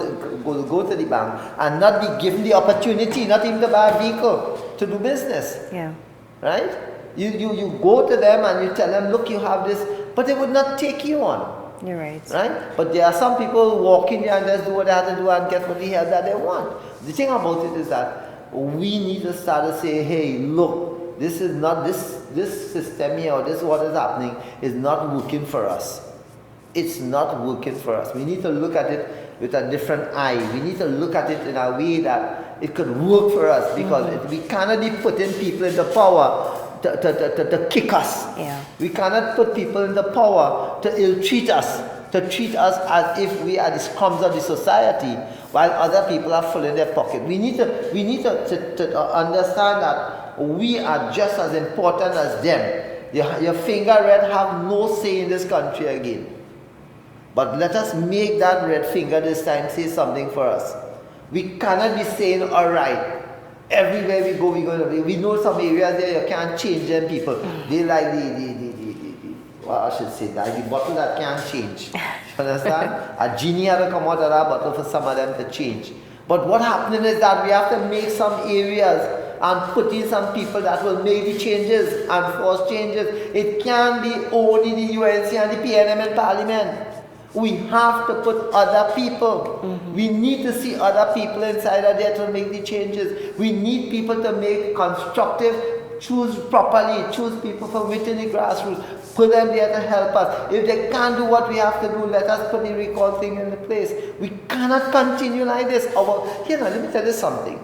to the bank and not be given the opportunity, not even to buy a vehicle, to do business. Yeah. Right? You go to them and you tell them, look, you have this, but they would not take you on. You're right. Right? But there are some people who walk in there and just do what they have to do and get what the help that they want. The thing about it is that we need to start to say, hey, look, this is not this system here, or this is what is happening is not working for us. It's not working for us. We need to look at it with a different eye. We need to look at it in a way that it could work for us, because we cannot be putting people into power to kick us. Yeah. We cannot put people in the power to ill-treat us, to treat us as if we are the scrums of the society, while other people are full in their pocket. We need to understand that we are just as important as them. Your finger red have no say in this country again. But let us make that red finger this time say something for us. We cannot be saying, all right, everywhere we go, we know some areas there you can't change them people. They like well, I should say that, the bottle that can't change. You understand? A genie had to come out of that bottle for some of them to change. But what happening is that we have to make some areas and put in some people that will make the changes and force changes. It can't be only the UNC and the PNM and Parliament. We have to put other people. We need to see other people inside of there to make the changes. We need people to make constructive, choose properly, choose people from within the grassroots, put them there to help us. If they can't do what we have to do, let us put the recall thing in place. We cannot continue like this. Let me tell you something.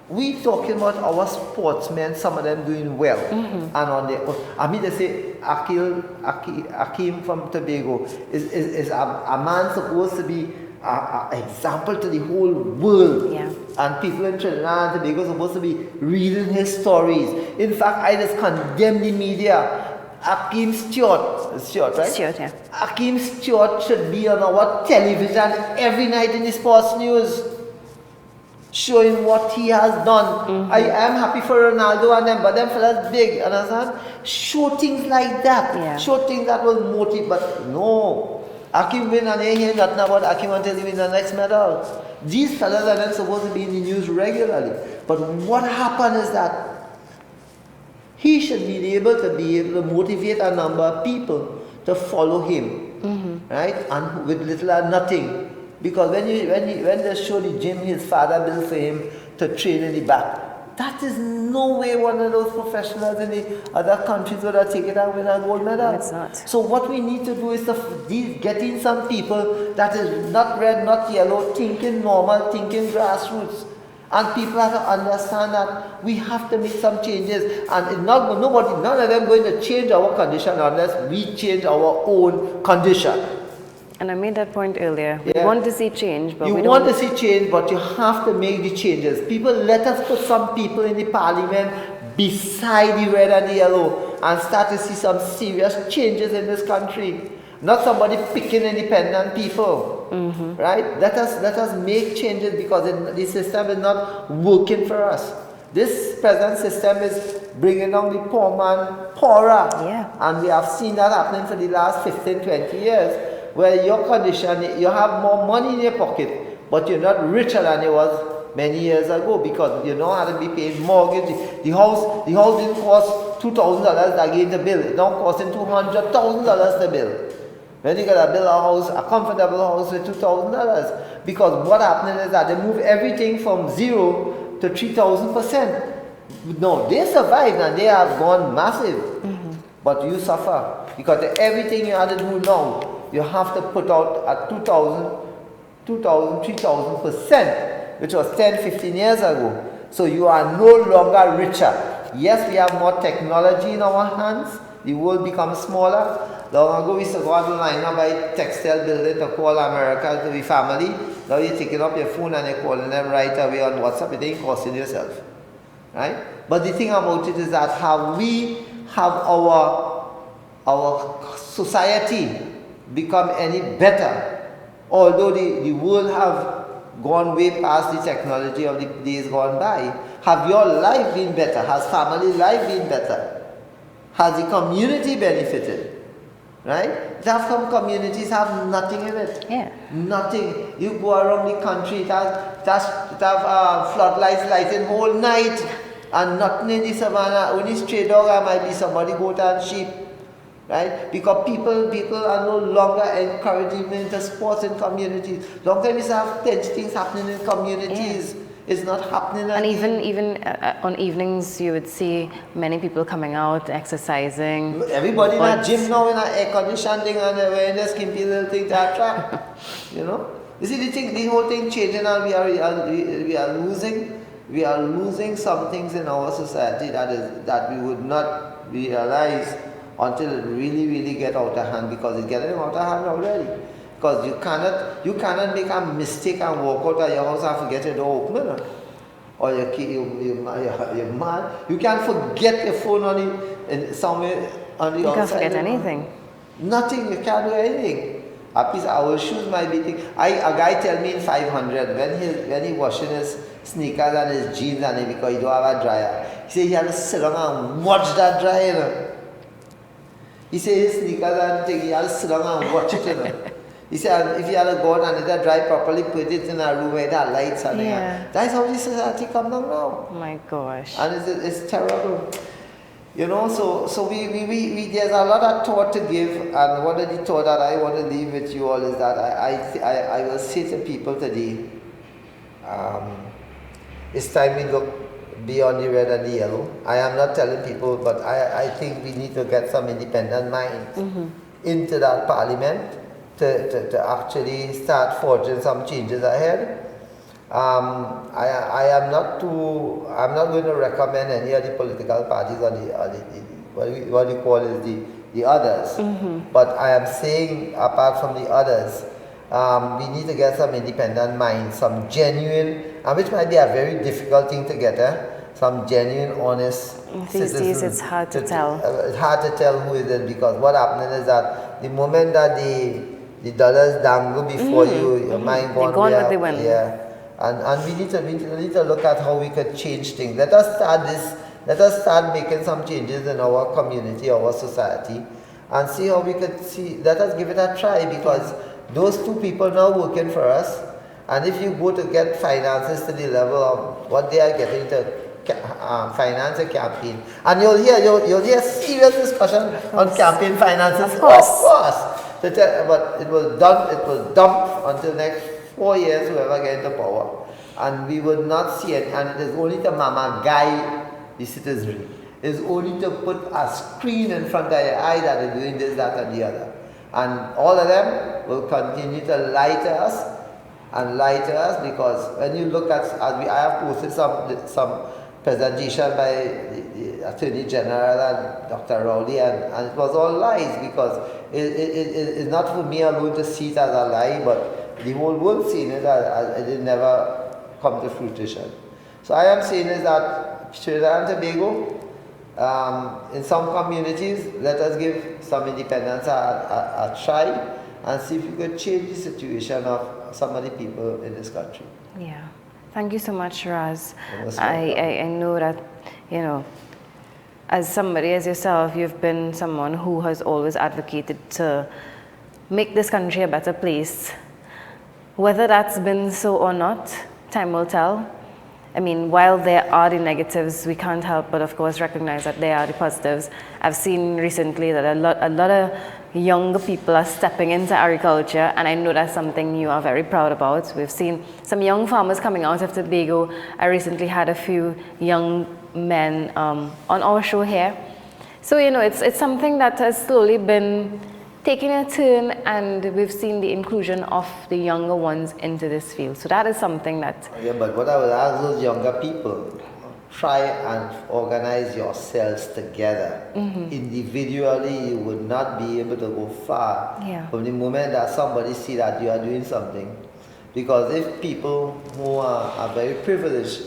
We talking about our sportsmen, some of them doing well, and on their own. I mean, they say Akeem from Tobago is a man supposed to be an example to the whole world, and people in Trinidad and Tobago are supposed to be reading his stories. In fact, I just condemn the media. Akeem Stewart, right? Stewart, yeah. Akeem Stewart should be on our television every night in the sports news, showing what he has done. I am happy for Ronaldo and them, but them fellas big, understand? Show things like that. Show things that will motivate, but no. Akeem win and they hear nothing about Akeem until he win the next medal. These fellas are not supposed to be in the news regularly. But what happened is that he should be able to motivate a number of people to follow him, right? And with little or nothing. Because when they show the gym his father built for him to train in the back, that is no way one of those professionals in the other countries would have taken out with a gold medal. It's not. So what we need to do is to get in some people that is not red, not yellow, thinking normal, thinking grassroots. And people have to understand that we have to make some changes. And none of them going to change our condition unless we change our own condition. And I made that point earlier. We want to see change, but you want to see change, but you have to make the changes. People, let us put some people in the parliament beside the red and the yellow and start to see some serious changes in this country. Not somebody picking independent people, right? Let us make changes because the system is not working for us. This present system is bringing down the poor man poorer. And we have seen that happening for the last 15, 20 years. Where your condition, you have more money in your pocket, but you're not richer than you was many years ago because you know how to be paying mortgage. The house didn't cost $2,000 again to build. It now costing $200,000 to build. When you gotta build a house, a comfortable house with $2,000, because what happening is that they move everything from 0 to 3,000%. No, they survived and they have gone massive, but you suffer because everything you have to do now. You have to put out at 2,000, 3,000%, which was 10, 15 years ago. So you are no longer richer. Yes, we have more technology in our hands. The world becomes smaller. Long ago, we used to go online and buy textile building to call America to the family. Now you're taking up your phone and you're calling them right away on WhatsApp. It ain't costing yourself. Right? But the thing about it is that have our society become any better, although the world have gone way past the technology of the days gone by. Have your life been better? Has family life been better? Has the community benefited? Right? Some communities have nothing in it. Nothing. You go around the country, it have floodlights lighting whole night, and nothing in the savannah. Only stray dog might be somebody goat and sheep. Right? Because people are no longer encouraging into sports in communities. Long time we have plenty things happening in communities. It's not happening. And even on evenings, you would see many people coming out, exercising. Everybody in a gym now in an air conditioning and wearing the skimpy little thing to attract. You know? You see the whole thing changing and we are losing some things in our society that we would not realize until it really get out of hand, because it's getting out of hand already. Because you cannot make a mistake and walk out of your house and forget your door opener. Or you're mad. You can't forget your phone somewhere on the outside. You can't forget anything. Nothing, you can't do anything. A piece of our shoes might be thing. A guy tell me in 500 when he washing his sneakers and his jeans because he don't have a dryer. He said he had to sit down and watch that dryer. He said his sneakers and thing, he had to sit down and watch it, you know. He said if you had to go out and let it dry properly, put it in a room where it had lights on it. That's how the society come down now. Oh my gosh. And it's terrible. You know, so we there's a lot of thought to give, and one of the thought that I want to leave with you all is that I will say to people today, it's time we look beyond the red and the yellow. I am not telling people, but I think we need to get some independent minds into that parliament to actually start forging some changes ahead. I'm not going to recommend any of the political parties or what we call is the others. But I am saying, apart from the others, we need to get some independent minds, some genuine, and which might be a very difficult thing to get, some genuine, honest These days it's hard to tell. It's hard to tell who it is, because what happening is that the moment that the dollars dangle before you, your mind They're gone with the wind. Yeah. And we need to look at how we could change things. Let us start this. Let us start making some changes in our community, our society, and see how we could see. Let us give it a try, because those two people now working for us, and if you go to get finances to the level of what they are getting to finance a campaign, and you'll hear serious discussion on campaign finances. Of course. But it will dump until next 4 years, whoever gets into power, and we would not see it. And it is only to mama guide the citizenry. It is only to put a screen in front of your eye that is doing this, that, and the other. And all of them will continue to lie to us, because when you look at, I have posted some presentation by the Attorney General and Dr. Rowley, and it was all lies, because it's not for me alone to see it as a lie, but the whole world seen it as it never come to fruition. So I am saying is that Trinidad and Tobago, in some communities, let us give some independence a try, and see if we could change the situation of some of the people in this country. Yeah. Thank you so much, Shiraz. I know that, you know, as somebody as yourself, you've been someone who has always advocated to make this country a better place. Whether that's been so or not, time will tell. I mean, while there are the negatives, we can't help but, of course, recognize that there are the positives. I've seen recently that a lot of younger people are stepping into agriculture, and I know that's something you are very proud about. We've seen some young farmers coming out of Tobago. I recently had a few young men on our show here. So, you know, it's something that has slowly been taking a turn, and we've seen the inclusion of the younger ones into this field. So that is something that... Yeah, but what I would ask those younger people, try and organize yourselves together. Individually, you would not be able to go far from the moment that somebody see that you are doing something. Because if people who are very privileged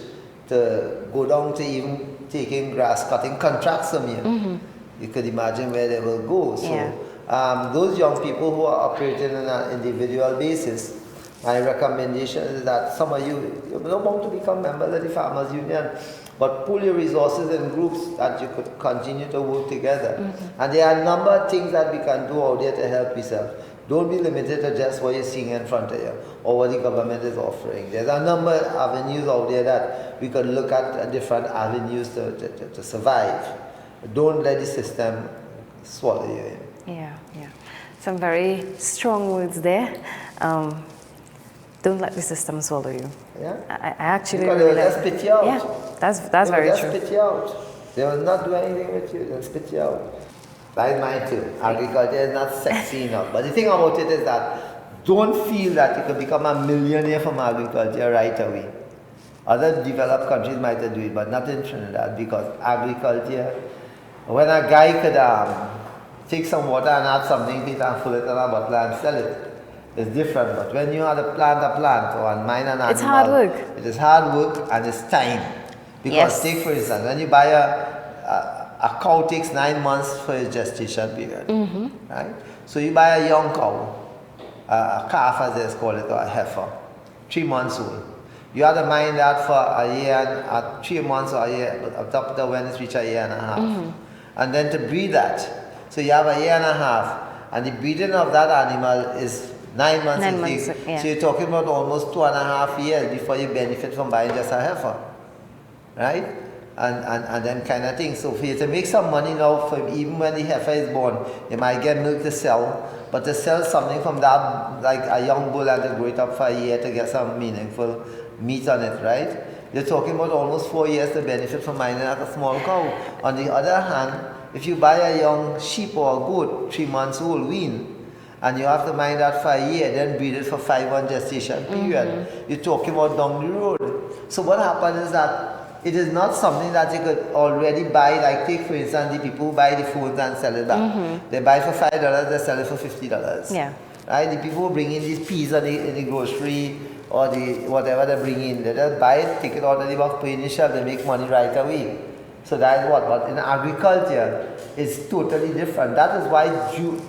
to go down to even taking grass cutting contracts from you, you could imagine where they will go. So those young people who are operating on an individual basis, my recommendation is that some of you don't want to become members of the Farmers Union, but pull your resources in groups that you could continue to work together. And there are a number of things that we can do out there to help yourself. Don't be limited to just what you're seeing in front of you or what the government is offering. There's a number of avenues out there that we could look at, different avenues to survive. Don't let the system swallow you in. Yeah. Some very strong words there. Don't let the system swallow you. Yeah. I actually because really they'll just spit you out. Yeah, that's very true. They'll spit you out. They will not do anything with you. They'll spit you out. That is mine too. Agriculture is not sexy enough. But the thing about it is that don't feel that you can become a millionaire from agriculture right away. Other developed countries might do it, but not in Trinidad, because agriculture, when a guy could take some water and add something to it and fill it in a bottle and sell it, it's different. But when you have to plant a plant or mine an animal, it's hard work. It is hard work and it's time. Because take for instance, when you buy a cow takes 9 months for its gestation period, right? So you buy a young cow, a calf as they call it, or a heifer, 3 months old. You have to mind that for a year and 3 months or a year, up to when it's reached a year and a half. And then to breed that. So you have a year and a half, and the breeding of that animal is 9 months. 9 months, yeah. So you're talking about almost 2.5 years before you benefit from buying just a heifer, right? And them kind of things. So for you to make some money now, from even when the heifer is born, you might get milk to sell, but to sell something from that, like a young bull and to grow it up for a year to get some meaningful meat on it, right? You're talking about almost 4 years to benefit from mining at a small cow. On the other hand, if you buy a young sheep or a goat, 3 months old, wean, and you have to mine that for a year, then breed it for 5 months gestation period, you're talking about down the road. So what happens is that it is not something that you could already buy, like take for instance the people who buy the phones and sell it back. They buy for $5, they sell it for $50. Yeah. Right? The people who bring in these peas in the grocery or the whatever they bring in, they just buy it, take it out of the box, put it in the shelf, they make money right away. So that is what? But in agriculture, it's totally different. That is why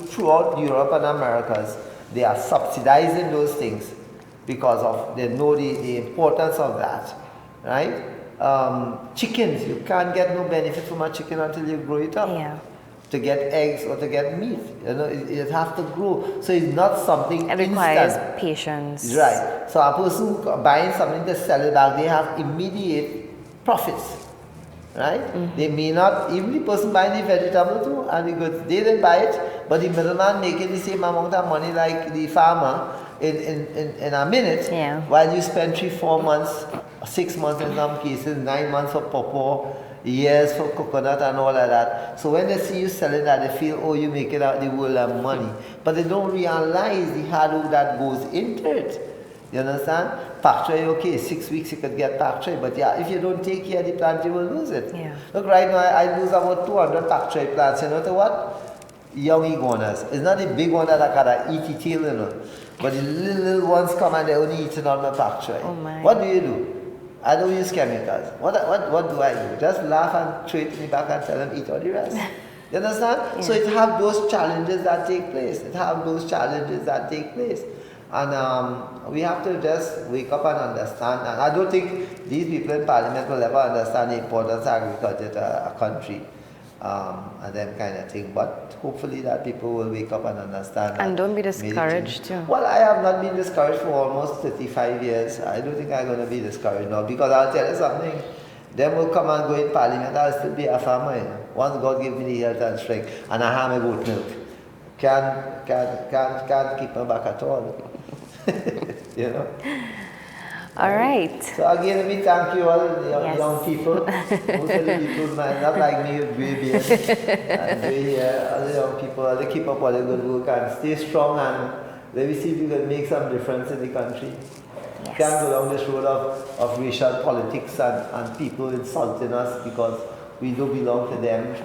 throughout Europe and Americas, they are subsidizing those things because of they know the importance of that, right? Chickens, you can't get no benefit from a chicken until you grow it up. Yeah. To get eggs or to get meat, you know, it has to grow. So it's not something It requires instant. patience. Right. So a person buying something to sell it back, they have immediate profits. Right? They may not, even the person buying the vegetable too and the goods, they didn't buy it, but the middleman making the same amount of money like the farmer in a minute, while you spend 3-4 months, 6 months in some cases, 9 months for pawpaw, years for coconut and all of that. So when they see you selling that, they feel, oh, you make it out the world of money. But they don't realize the hard work that goes into it. You understand? Pack tray, okay, 6 weeks you could get pack tray, but yeah, if you don't take care of the plant, you will lose it. Yeah. Look, right now I lose about 200 pack tray plants. You know what? Young iguanas. It's not the big one that I gotta eat the tail, you know. But the little ones come and they only eat it on my pack tray. Oh my. What do you do? I don't use chemicals. What do I do? Just laugh and throw it in the back and tell them eat all the rest. You understand? Yeah. So it have those challenges that take place. And we have to just wake up and understand. And I don't think these people in Parliament will ever understand the importance of agriculture to a country and them kind of thing. But hopefully that people will wake up and understand. And don't be discouraged too. Well, I have not been discouraged for almost 35 years. I don't think I'm going to be discouraged now because I'll tell you something. Them will come and go in Parliament, I'll still be a farmer. You know. Once God gives me the health and strength and I have my goat milk. Can't keep me back at all. You know? All right. So again, let me thank you all, young people. Most of the people, not like me with grey beard and grey hair. All the young people, they keep up all the good work and stay strong and let me see if we can make some difference in the country. Yes. Can't go down this road of racial politics and people insulting us because we don't belong to them.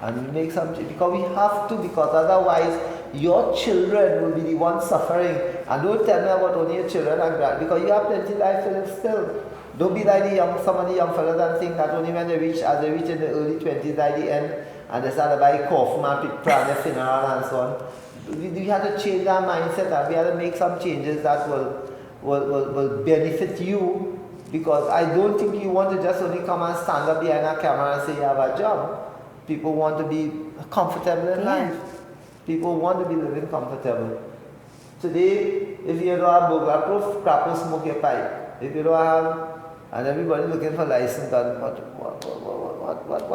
And we make some change because we have to, because otherwise your children will be the ones suffering. And don't tell me about only your children and grand, because you have plenty life to live still. Don't be like some of the young fellas and think that only when they reach in the early 20s at the end and they start to buy coffee and plan their funeral and so on. We have to change our mindset and we have to make some changes that will benefit you, because I don't think you want to just only come and stand up behind a camera and say you have a job. People want to be comfortable in life. People want to be living comfortable. Today, if you don't have burglar-proof, crap, smoke your pipe. If you don't have, and everybody looking for license, then what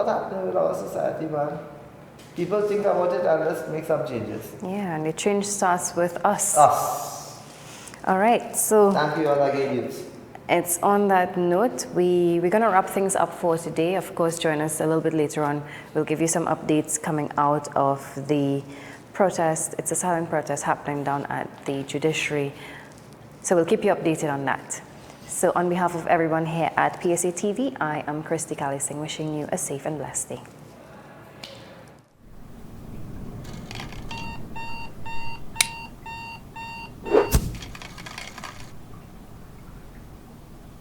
happened with our society, man? People think about it and let's make some changes. Yeah, and the change starts with us. Us. All right, so thank you all again. It's on that note, we're going to wrap things up for today. Of course, join us a little bit later on. We'll give you some updates coming out of the protest. It's a silent protest happening down at the judiciary. So we'll keep you updated on that. So on behalf of everyone here at PSA TV, I am Christy Callising, wishing you a safe and blessed day.